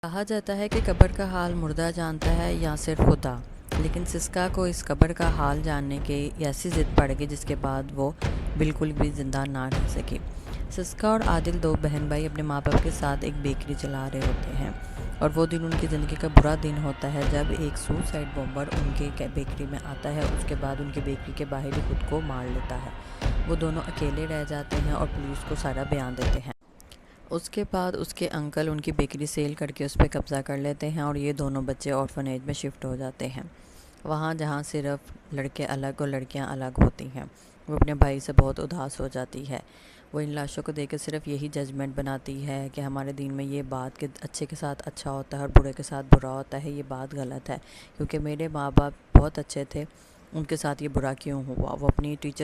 کہا جاتا ہے کہ قبر کا حال مردہ جانتا ہے یا صرف خدا، لیکن سسکا کو اس قبر کا حال جاننے کی ایسی ضد پڑ گئی جس کے بعد وہ بالکل بھی زندہ نہ رہ سکی۔ سسکا اور عادل دو بہن بھائی اپنے ماں باپ کے ساتھ ایک بیکری چلا رہے ہوتے ہیں، اور وہ دن ان کی زندگی کا برا دن ہوتا ہے جب ایک سوسائڈ بمبر ان کے بیکری میں آتا ہے اور اس کے بعد ان کی بیکری کے باہر ہی خود کو مار لیتا ہے۔ وہ دونوں اکیلے رہ جاتے ہیں اور پولیس کو سارا بیان دیتے ہیں۔ اس کے بعد اس کے انکل ان کی بیکری سیل کر کے اس پہ قبضہ کر لیتے ہیں اور یہ دونوں بچے آرفنیج میں شفٹ ہو جاتے ہیں، وہاں جہاں صرف لڑکے الگ اور لڑکیاں الگ ہوتی ہیں۔ وہ اپنے بھائی سے بہت اداس ہو جاتی ہے۔ وہ ان لاشوں کو دیکھ کے صرف یہی ججمنٹ بناتی ہے کہ ہمارے دین میں یہ بات کہ اچھے کے ساتھ اچھا ہوتا ہے اور برے کے ساتھ برا ہوتا ہے، یہ بات غلط ہے، کیونکہ میرے ماں باپ بہت اچھے تھے، ان کے ساتھ یہ برا کیوں ہوا۔ وہ اپنی ٹیچر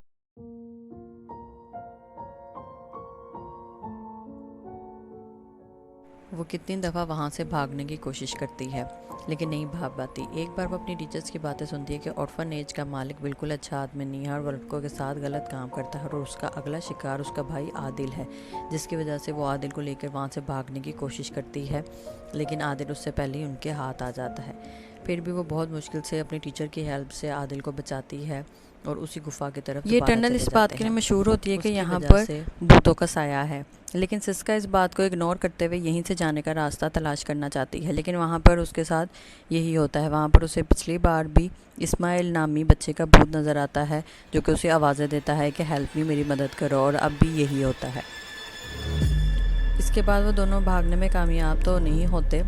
وہ کتنی دفعہ وہاں سے بھاگنے کی کوشش کرتی ہے لیکن نہیں بھاگ پاتی۔ ایک بار وہ اپنی ٹیچرز کی باتیں سنتی ہے کہ آرفنیج کا مالک بالکل اچھا آدمی نہیں ہے اور وہ لڑکوں کے ساتھ غلط کام کرتا ہے، اور اس کا اگلا شکار اس کا بھائی عادل ہے، جس کی وجہ سے وہ عادل کو لے کر وہاں سے بھاگنے کی کوشش کرتی ہے، لیکن عادل اس سے پہلے ہی ان کے ہاتھ آ جاتا ہے۔ پھر بھی وہ بہت مشکل سے اپنی ٹیچر کی ہیلپ سے عادل کو بچاتی ہے اور اسی گفا کی طرف یہ دوبارہ ٹنل چلے اس جاتے بات کے ہیں۔ لیے مشہور ہوتی ہے کہ اس کی یہاں وجہ پر سے بھوتوں کا سایہ ہے، لیکن سسکا اس بات کو اگنور کرتے ہوئے یہیں سے جانے کا راستہ تلاش کرنا چاہتی ہے، لیکن وہاں پر اس کے ساتھ یہی ہوتا ہے۔ وہاں پر اسے پچھلی بار بھی اسماعیل نامی بچے کا بھوت نظر آتا ہے جو کہ اسے آوازیں دیتا ہے کہ ہیلپ می، میری مدد کرو، اور اب بھی یہی ہوتا ہے۔ اس کے بعد وہ دونوں بھاگنے میں کامیاب تو نہیں ہوتے،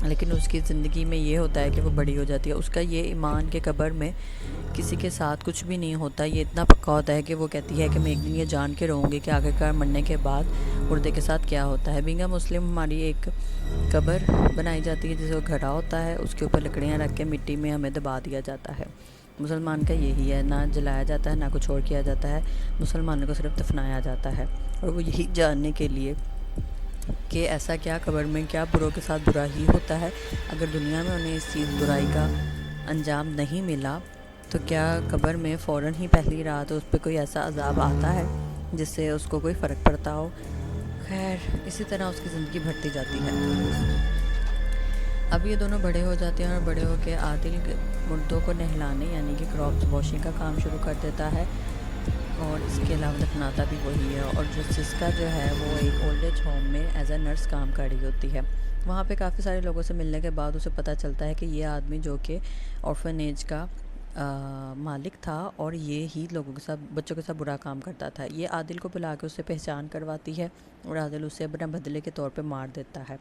لیکن اس کی زندگی میں یہ ہوتا ہے کہ وہ بڑی ہو جاتی ہے۔ اس کا یہ ایمان کہ قبر میں کسی کے ساتھ کچھ بھی نہیں ہوتا یہ اتنا پکا ہوتا ہے کہ وہ کہتی ہے کہ میں ایک دن یہ جان کے رہوں گی کہ آخرکار مرنے کے بعد مردے کے ساتھ کیا ہوتا ہے۔ بینگا مسلم ہماری ایک قبر بنائی جاتی ہے جسے وہ گھڑا ہوتا ہے، اس کے اوپر لکڑیاں رکھ کے مٹی میں ہمیں دبا دیا جاتا ہے۔ مسلمان کا یہی ہے، نہ جلایا جاتا ہے نہ کچھ اور کیا جاتا ہے، مسلمانوں کو صرف دفنایا جاتا ہے، اور وہ یہی جاننے کے لیے کہ ایسا کیا قبر میں کیا بروں کے ساتھ برا ہی ہوتا ہے، اگر دنیا میں انہیں اس چیز برائی کا انجام نہیں ملا تو کیا قبر میں فوراً ہی پہلی رات اس پہ کوئی ایسا عذاب آتا ہے جس سے اس کو کوئی فرق پڑتا ہو۔ خیر، اسی طرح اس کی زندگی بڑھتی جاتی ہے۔ اب یہ دونوں بڑے ہو جاتے ہیں اور بڑے ہو کے عادل مردوں کو نہلانے یعنی کہ کراپس واشنگ کا کام شروع کر دیتا ہے، اور اس کے علاوہ دفناتا بھی وہی ہے، اور جو سسکا جو ہے وہ ایک اولڈ ایج ہوم میں ایز اے نرس کام کر رہی ہوتی ہے۔ وہاں پہ کافی سارے لوگوں سے ملنے کے بعد اسے پتہ چلتا ہے کہ یہ آدمی جو کہ آرفنیج کا مالک تھا اور یہ ہی لوگوں کے ساتھ بچوں کے ساتھ برا کام کرتا تھا، یہ عادل کو بلا کے اسے پہچان کرواتی ہے اور عادل اسے اپنا بدلے کے طور پہ مار دیتا ہے۔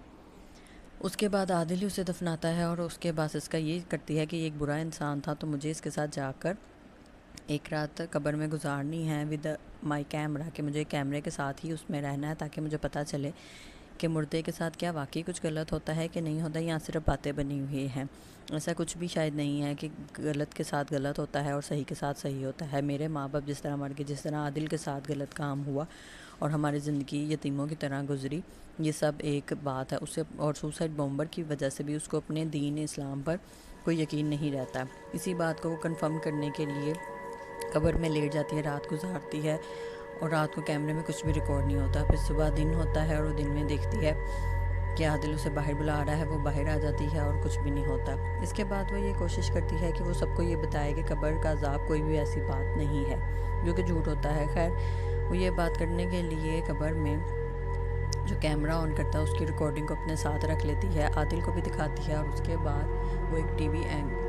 اس کے بعد عادل ہی اسے دفناتا ہے، اور اس کے بعد اس کا یہ کرتی ہے کہ یہ ایک برا انسان تھا تو مجھے اس کے ساتھ جا کر ایک رات قبر میں گزارنی ہے ود مائی کیمرہ، کہ مجھے کیمرے کے ساتھ ہی اس میں رہنا ہے تاکہ مجھے پتہ چلے کہ مردے کے ساتھ کیا واقعی کچھ غلط ہوتا ہے کہ نہیں ہوتا، یا صرف باتیں بنی ہوئی ہیں۔ ایسا کچھ بھی شاید نہیں ہے کہ غلط کے ساتھ غلط ہوتا ہے اور صحیح کے ساتھ صحیح ہوتا ہے۔ میرے ماں باپ جس طرح مر گئے، جس طرح عادل کے ساتھ غلط کام ہوا اور ہماری زندگی یتیموں کی طرح گزری، یہ سب ایک بات ہے اسے، اور سوسائڈ بمبر کی وجہ سے بھی اس کو اپنے دین اسلام پر کوئی یقین نہیں رہتا۔ اسی بات کو وہ کنفرم کرنے کے لیے قبر میں لیٹ جاتی ہے، رات گزارتی ہے، اور رات کو کیمرے میں کچھ بھی ریکارڈ نہیں ہوتا۔ پھر صبح دن ہوتا ہے اور وہ دن میں دیکھتی ہے کہ عادل اسے باہر بلا رہا ہے، وہ باہر آ جاتی ہے اور کچھ بھی نہیں ہوتا۔ اس کے بعد وہ یہ کوشش کرتی ہے کہ وہ سب کو یہ بتائے کہ قبر کا عذاب کوئی بھی ایسی بات نہیں ہے، جو کہ جھوٹ ہوتا ہے۔ خیر، وہ یہ بات کرنے کے لیے قبر میں جو کیمرہ آن کرتا ہے اس کی ریکارڈنگ کو اپنے ساتھ رکھ لیتی ہے، عادل کو بھی دکھاتی ہے، اور اس کے بعد وہ ایک ٹی وی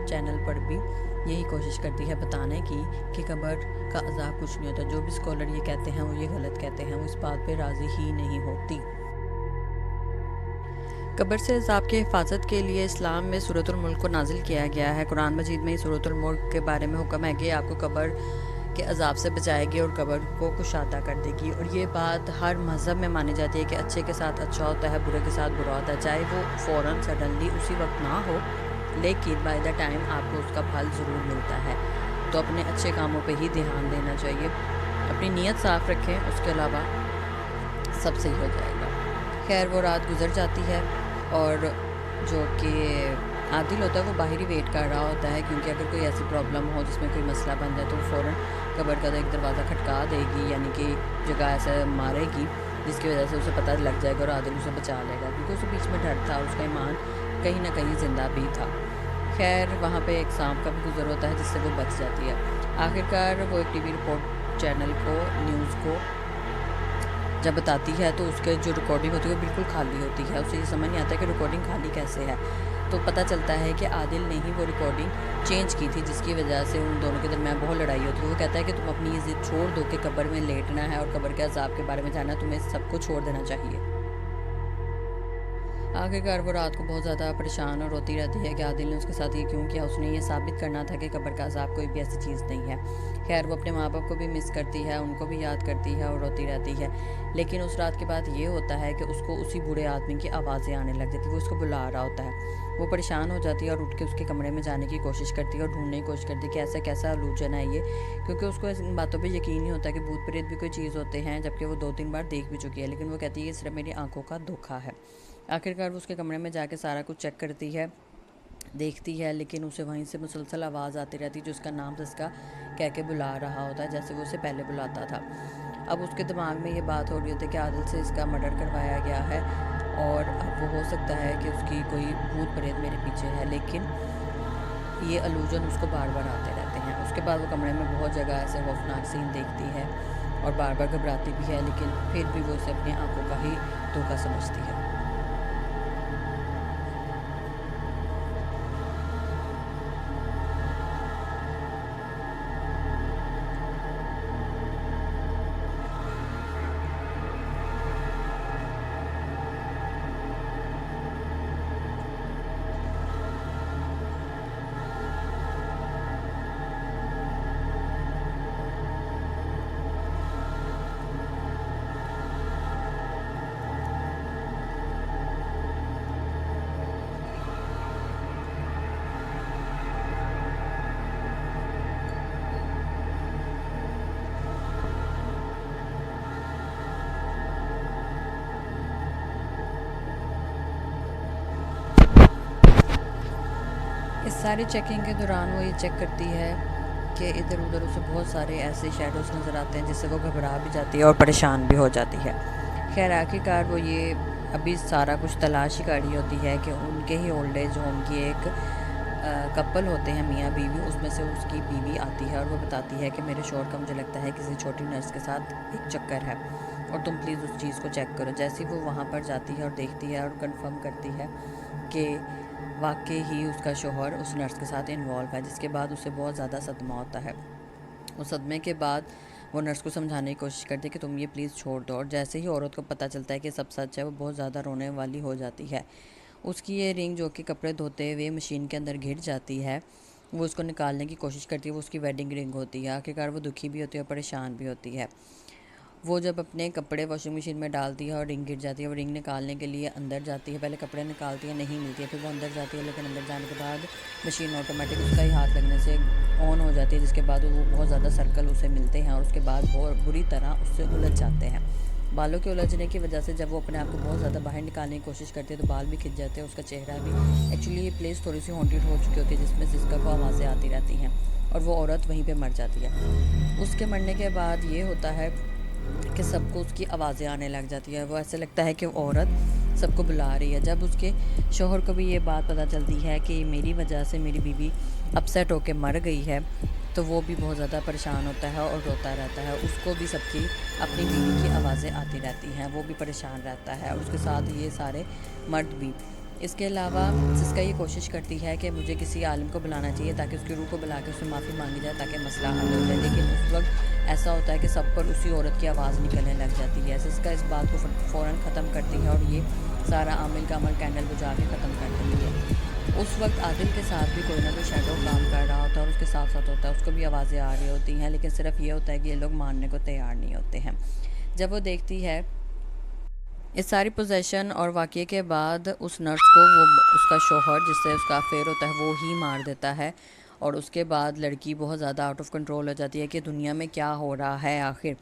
چینل پر بھی یہی کوشش کرتی ہے بتانے کی کہ قبر کا عذاب کچھ نہیں ہوتا۔ جو بھی اسکالر یہ کہتے ہیں وہ یہ غلط کہتے ہیں، وہ اس بات پہ راضی ہی نہیں ہوتی۔ قبر سے عذاب کی حفاظت کے لیے اسلام میں سورۃ الملک کو نازل کیا گیا ہے۔ قرآن مجید میں سورۃ الملک کے بارے میں حکم ہے کہ آپ کو قبر کے عذاب سے بچائے گی اور قبر کو کشادہ کر دے گی، اور یہ بات ہر مذہب میں مانی جاتی ہے کہ اچھے کے ساتھ اچھا ہوتا ہے، برے کے ساتھ برا ہوتا ہے، چاہے وہ فوراً سڈنلی اسی وقت نہ ہو، لیکن بائی دا ٹائم آپ کو اس کا پھل ضرور ملتا ہے۔ تو اپنے اچھے کاموں پہ ہی دھیان دینا چاہیے، اپنی نیت صاف رکھیں، اس کے علاوہ سب صحیح ہو جائے گا۔ خیر، وہ رات گزر جاتی ہے اور جو کہ عادل ہوتا ہے وہ باہر ہی ویٹ کر رہا ہوتا ہے، کیونکہ اگر کوئی ایسی پرابلم ہو جس میں کوئی مسئلہ بن جائے تو وہ فوراً قبر کا ایک دروازہ کھٹکا دے گی، یعنی کہ جگہ ایسے مارے گی جس کی وجہ سے اسے پتہ لگ جائے گا اور عادل اسے بچا لے گا، کیونکہ اسے بیچ میں ڈر تھا اور اس کا ایمان کہیں نہ کہیں زندہ بھی تھا۔ خیر وہاں پہ ایک سانپ کا بھی گزر ہوتا ہے جس سے وہ بچ جاتی ہے۔ آخرکار وہ ایک ٹی وی رپورٹ چینل کو نیوز کو جب بتاتی ہے تو اس کے جو ریکارڈنگ ہوتی ہے وہ بالکل خالی ہوتی ہے۔ اسے یہ سمجھ نہیں آتا ہے کہ ریکارڈنگ خالی کیسے ہے، تو پتہ چلتا ہے کہ عادل نے ہی وہ ریکارڈنگ چینج کی تھی، جس کی وجہ سے ان دونوں کے درمیان بہت لڑائی ہوتی ہے۔ وہ کہتا ہے کہ تم اپنی یہ ضد چھوڑ دو کہ قبر میں لیٹنا ہے اور قبر کے عذاب کے بارے میں جاننا، تمہیں سب کو چھوڑ دینا چاہیے۔ آخرکار وہ رات کو بہت زیادہ پریشان اور روتی رہتی ہے کہ عادل نے اس کے ساتھ یہ کیوں کیا، اس نے یہ ثابت کرنا تھا کہ قبر کا عذاب کوئی بھی ایسی چیز نہیں ہے۔ خیر وہ اپنے ماں باپ کو بھی مس کرتی ہے، ان کو بھی یاد کرتی ہے اور روتی رہتی ہے، لیکن اس رات کے بعد یہ ہوتا ہے کہ اس کو اسی بوڑھے آدمی کی آوازیں آنے لگ جاتی ہیں، وہ اس کو بلا رہا ہوتا ہے۔ وہ پریشان ہو جاتی ہے اور اٹھ کے اس کے کمرے میں جانے کی کوشش کرتی ہے اور ڈھونڈنے کی کوشش کرتی ہے کہ ایسا کیسا الوجن ہے یہ، کیونکہ اس کو ان باتوں پہ یقین نہیں ہوتا کہ بھوت پریت بھی کوئی چیز ہوتے ہیں، جبکہ وہ 2-3 بار دیکھ بھی چکی ہے، لیکن وہ کہتی ہے یہ صرف میری آنکھوں کا دھوکا ہے۔ آخرکار وہ اس کے کمرے میں جا کے سارا کچھ چیک کرتی ہے، دیکھتی ہے، لیکن اسے وہیں سے مسلسل آواز آتی رہتی ہے جو اس کا نام سسکا کہہ کے بلا رہا ہوتا ہے، جیسے وہ اسے پہلے بلاتا تھا۔ اب اس کے دماغ میں یہ بات ہو رہی ہوتی ہے کہ عادل سے اس کا مرڈر کروایا گیا ہے اور اب وہ ہو سکتا ہے کہ اس کی کوئی بھوت پریت میرے پیچھے ہے، لیکن یہ الوژن اس کو بار بار آتے رہتے ہیں۔ اس کے بعد وہ کمرے میں بہت جگہ ایسے خوفناک سین دیکھتی ہے اور بار بار گھبراتی بھی ہے، لیکن پھر بھی وہ اسے اپنی آنکھوں کا ہی دھوکا سمجھتی ہے۔ اس ساری چیکنگ کے دوران وہ یہ چیک کرتی ہے کہ ادھر ادھر اسے بہت سارے ایسے شیڈوز نظر آتے ہیں جس سے وہ گھبرا بھی جاتی ہے اور پریشان بھی ہو جاتی ہے۔ خیر آخرکار وہ یہ ابھی سارا کچھ تلاش ہی کر رہی ہوتی ہے کہ ان کے ہی اولڈ ایج ہوم کی ایک کپل ہوتے ہیں میاں بیوی، اس میں سے اس کی بیوی آتی ہے اور وہ بتاتی ہے کہ میرے شوہر کا مجھے لگتا ہے کسی چھوٹی نرس کے ساتھ ایک چکر ہے اور تم پلیز اس چیز کو چیک کرو۔ جیسے وہ وہاں پر جاتی ہے اور دیکھتی ہے اور کنفرم کرتی ہے کہ واقعی ہی اس کا شوہر اس نرس کے ساتھ انوالو ہے، جس کے بعد اسے بہت زیادہ صدمہ ہوتا ہے۔ اس صدمے کے بعد وہ نرس کو سمجھانے کی کوشش کرتی ہے کہ تم یہ پلیز چھوڑ دو، اور جیسے ہی عورت کو پتہ چلتا ہے کہ سب سچ ہے وہ بہت زیادہ رونے والی ہو جاتی ہے۔ اس کی یہ رنگ جو کہ کپڑے دھوتے ہوئے مشین کے اندر گر جاتی ہے، وہ اس کو نکالنے کی کوشش کرتی ہے، وہ اس کی ویڈنگ رنگ ہوتی ہے۔ آخرکار وہ دکھی بھی ہوتی ہے اور پریشان بھی ہوتی ہے۔ وہ جب اپنے کپڑے واشنگ مشین میں ڈالتی ہے اور رنگ گر جاتی ہے، وہ رنگ نکالنے کے لیے اندر جاتی ہے، پہلے کپڑے نکالتی ہے نہیں ملتی ہے، پھر وہ اندر جاتی ہے، لیکن اندر جانے کے بعد مشین آٹومیٹک اس کا ہی ہاتھ لگنے سے آن ہو جاتی ہے، جس کے بعد وہ بہت زیادہ سرکل اسے ملتے ہیں اور اس کے بعد بہت بری طرح اس سے الجھ جاتے ہیں۔ بالوں کے الجھنے کی وجہ سے جب وہ اپنے آپ کو بہت زیادہ باہر نکالنے کی کوشش کرتی ہے تو بال بھی کھنچ جاتے ہیں، اس کا چہرہ بھی ایکچولی یہ پلیس تھوڑی سی ہانٹیڈ ہو چکی ہوتی ہے جس میں سسکا کو آوازیں آتی رہتی ہیں اور وہ عورت وہیں پہ مر جاتی ہے۔ اس کے مرنے کے بعد یہ ہوتا ہے کہ سب کو اس کی آوازیں آنے لگ جاتی ہے، وہ ایسے لگتا ہے کہ وہ عورت سب کو بلا رہی ہے۔ جب اس کے شوہر کو بھی یہ بات پتہ چلتی ہے کہ میری وجہ سے میری بیوی اپسیٹ ہو کے مر گئی ہے، تو وہ بھی بہت زیادہ پریشان ہوتا ہے اور روتا رہتا ہے۔ اس کو بھی سب کی اپنی بیوی کی آوازیں آتی رہتی ہیں، وہ بھی پریشان رہتا ہے اور اس کے ساتھ یہ سارے مرد بھی۔ اس کے علاوہ سسکا یہ کوشش کرتی ہے کہ مجھے کسی عالم کو بلانا چاہیے تاکہ اس کی روح کو بلا کے اس سے معافی مانگی جائے تاکہ مسئلہ حل ہو جائے، لیکن اس وقت ایسا ہوتا ہے کہ سب پر اسی عورت کی آواز نکلنے لگ جاتی ہے۔ سسکا اس بات کو فوراً ختم کرتی ہے اور یہ سارا عامل کا عمل کینڈل بجھا کے ختم کر دیتی ہے۔ اس وقت عادل کے ساتھ بھی کوئی نہ کوئی شیڈو کام کر رہا ہوتا ہے اور اس کے ساتھ ساتھ ہوتا ہے، اس کو بھی آوازیں آ رہی ہوتی ہیں، لیکن صرف یہ ہوتا ہے کہ یہ لوگ ماننے کو تیار نہیں ہوتے ہیں۔ جب وہ دیکھتی ہے اس ساری پوزیشن اور واقعے کے بعد اس نرس کو وہ اس کا شوہر جس سے اس کا افیئر ہوتا ہے وہ ہی مار دیتا ہے، اور اس کے بعد لڑکی بہت زیادہ آؤٹ آف کنٹرول ہو جاتی ہے کہ دنیا میں کیا ہو رہا ہے آخر۔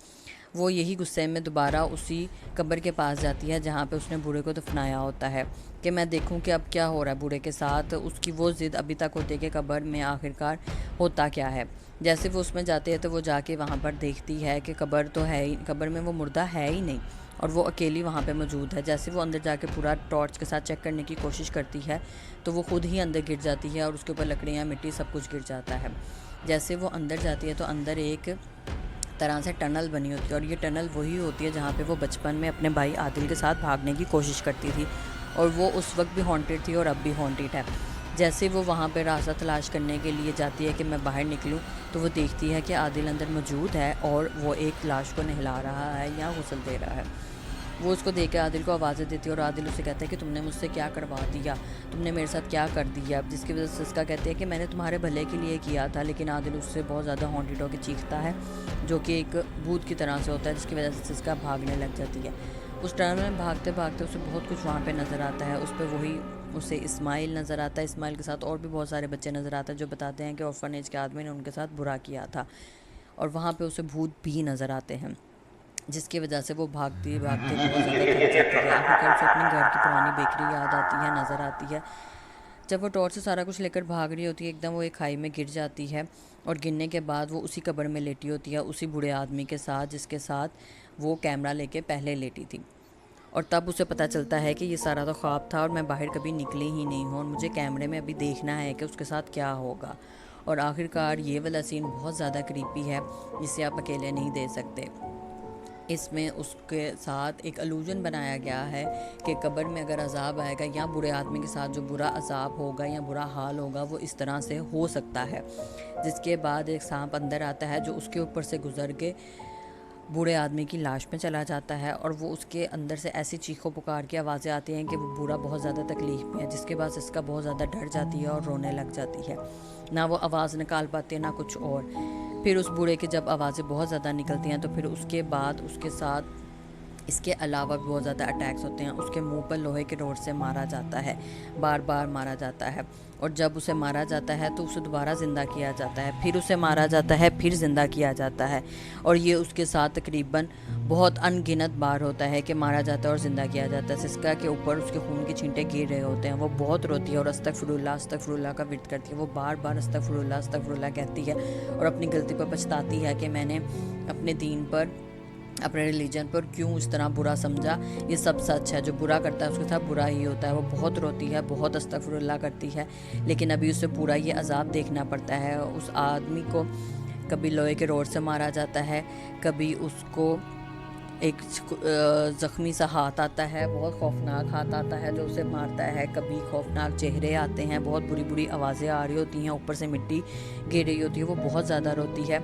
وہ یہی غصے میں دوبارہ اسی قبر کے پاس جاتی ہے جہاں پہ اس نے بوڑھے کو دفنایا ہوتا ہے کہ میں دیکھوں کہ اب کیا ہو رہا ہے بوڑھے کے ساتھ۔ اس کی وہ ضد ابھی تک ہوتی ہے کہ قبر میں آخرکار ہوتا کیا ہے۔ جیسے وہ اس میں جاتے ہیں تو وہ جا کے وہاں پر دیکھتی ہے کہ قبر تو ہے ہی، قبر میں وہ مردہ ہے ہی نہیں، اور وہ اکیلی وہاں پہ موجود ہے۔ جیسے وہ اندر جا کے پورا ٹارچ کے ساتھ چیک کرنے کی کوشش کرتی ہے تو وہ خود ہی اندر گر جاتی ہے اور اس کے اوپر لکڑیاں، مٹی سب کچھ گر جاتا ہے۔ جیسے وہ اندر جاتی ہے تو اندر ایک طرح سے ٹنل بنی ہوتی ہے، اور یہ ٹنل وہی ہوتی ہے جہاں پہ وہ بچپن میں اپنے بھائی عادل کے ساتھ بھاگنے کی کوشش کرتی تھی، اور وہ اس وقت بھی ہانٹیڈ تھی اور اب بھی ہانٹیڈ ہے۔ جیسے وہ وہاں پہ راستہ تلاش کرنے کے لیے جاتی ہے کہ میں باہر نکلوں، تو وہ دیکھتی ہے کہ عادل اندر موجود ہے اور وہ ایک لاش کو نہلا رہا ہے یا غسل دے رہا ہے۔ وہ اس کو دیکھ کے عادل کو آوازیں دیتی ہے اور عادل اسے کہتا ہے کہ تم نے مجھ سے کیا کروا دیا، تم نے میرے ساتھ کیا کر دیا، جس کی وجہ سے سسکا کہتی ہے کہ میں نے تمہارے بھلے کے لیے کیا تھا، لیکن عادل اس سے بہت زیادہ ہانٹیڈ ہو کے چیختا ہے، جو کہ ایک بھوت کی طرح سے ہوتا ہے، جس کی وجہ سے سسکا بھاگنے لگ جاتی ہے۔ اس ٹنل میں بھاگتے بھاگتے اسے بہت کچھ وہاں پہ نظر آتا ہے۔ اس پہ وہی اسے اسماعیل نظر آتا ہے، اسماعیل کے ساتھ اور بھی بہت سارے بچے نظر آتے ہیں جو بتاتے ہیں کہ آرفنیج کے آدمی نے ان کے ساتھ برا کیا تھا، اور وہاں پہ اسے بھوت بھی نظر آتے ہیں، جس کی وجہ سے وہ بھاگتے بھاگتے بہت زیادہ تھک جاتی ہے۔ آخرکار اسے اپنے گھر کی پرانی بیکری یاد آتی ہے، نظر آتی ہے۔ جب وہ ٹارچ سے سارا کچھ لے کر بھاگ رہی ہوتی ہے، ایک دم وہ ایک کھائی میں گر جاتی ہے، اور گرنے کے بعد وہ اسی قبر میں لیٹی ہوتی ہے، اسی بوڑھے آدمی کے ساتھ جس کے ساتھ وہ کیمرہ لے کے پہلے لیٹی تھی۔ اور تب اسے پتہ چلتا ہے کہ یہ سارا تو خواب تھا اور میں باہر کبھی نکلی ہی نہیں ہوں، اور مجھے کیمرے میں ابھی دیکھنا ہے کہ اس کے ساتھ کیا ہوگا۔ اور آخرکار یہ والا سین بہت زیادہ کریپی ہے، جسے آپ اکیلے نہیں دے سکتے۔ اس میں اس کے ساتھ ایک الوژن بنایا گیا ہے کہ قبر میں اگر عذاب آئے گا یا برے آدمی کے ساتھ جو برا عذاب ہوگا یا برا حال ہوگا وہ اس طرح سے ہو سکتا ہے، جس کے بعد ایک سانپ اندر آتا ہے جو اس کے اوپر سے گزر کے بوڑھے آدمی کی لاش میں چلا جاتا ہے، اور وہ اس کے اندر سے ایسی چیخوں پکار کی آوازیں آتی ہیں کہ وہ بوڑھا بہت زیادہ تکلیف میں ہے، جس کے بعد اس کا بہت زیادہ ڈر جاتی ہے اور رونے لگ جاتی ہے، نہ وہ آواز نکال پاتی ہے نہ کچھ اور۔ پھر اس بوڑھے کے جب آوازیں بہت زیادہ نکلتی ہیں تو پھر اس کے بعد اس کے ساتھ اس کے علاوہ بھی بہت زیادہ اٹیکس ہوتے ہیں۔ اس کے منہ پر لوہے کے روڈ سے مارا جاتا ہے، بار بار مارا جاتا ہے، اور جب اسے مارا جاتا ہے تو اسے دوبارہ زندہ کیا جاتا ہے، پھر اسے مارا جاتا ہے، پھر زندہ کیا جاتا ہے، اور یہ اس کے ساتھ تقریباً بہت ان گنت بار ہوتا ہے کہ مارا جاتا ہے اور زندہ کیا جاتا ہے۔ سسکا کے اوپر اس کے خون کے چھینٹے گر رہے ہوتے ہیں، وہ بہت روتی ہے اور استغفر اللہ کا ورد کرتی ہے، وہ بار بار استغفر اللہ کہتی ہے اور اپنی غلطی پر پچھتاتی ہے کہ میں نے اپنے دین پر، اپنے ریلیجن پر کیوں اس طرح برا سمجھا، یہ سب سچ ہے، جو برا کرتا ہے اس کے ساتھ برا ہی ہوتا ہے۔ وہ بہت روتی ہے، بہت استغفر اللہ کرتی ہے، لیکن ابھی اسے پورا یہ عذاب دیکھنا پڑتا ہے۔ اس آدمی کو کبھی لوہے کے روڈ سے مارا جاتا ہے، کبھی اس کو ایک زخمی سا ہاتھ آتا ہے، بہت خوفناک ہاتھ آتا ہے جو اسے مارتا ہے، کبھی خوفناک چہرے آتے ہیں، بہت بری بری آوازیں آ رہی ہوتی ہیں، اوپر سے مٹی گر رہی ہوتی ہے، وہ بہت زیادہ روتی ہے۔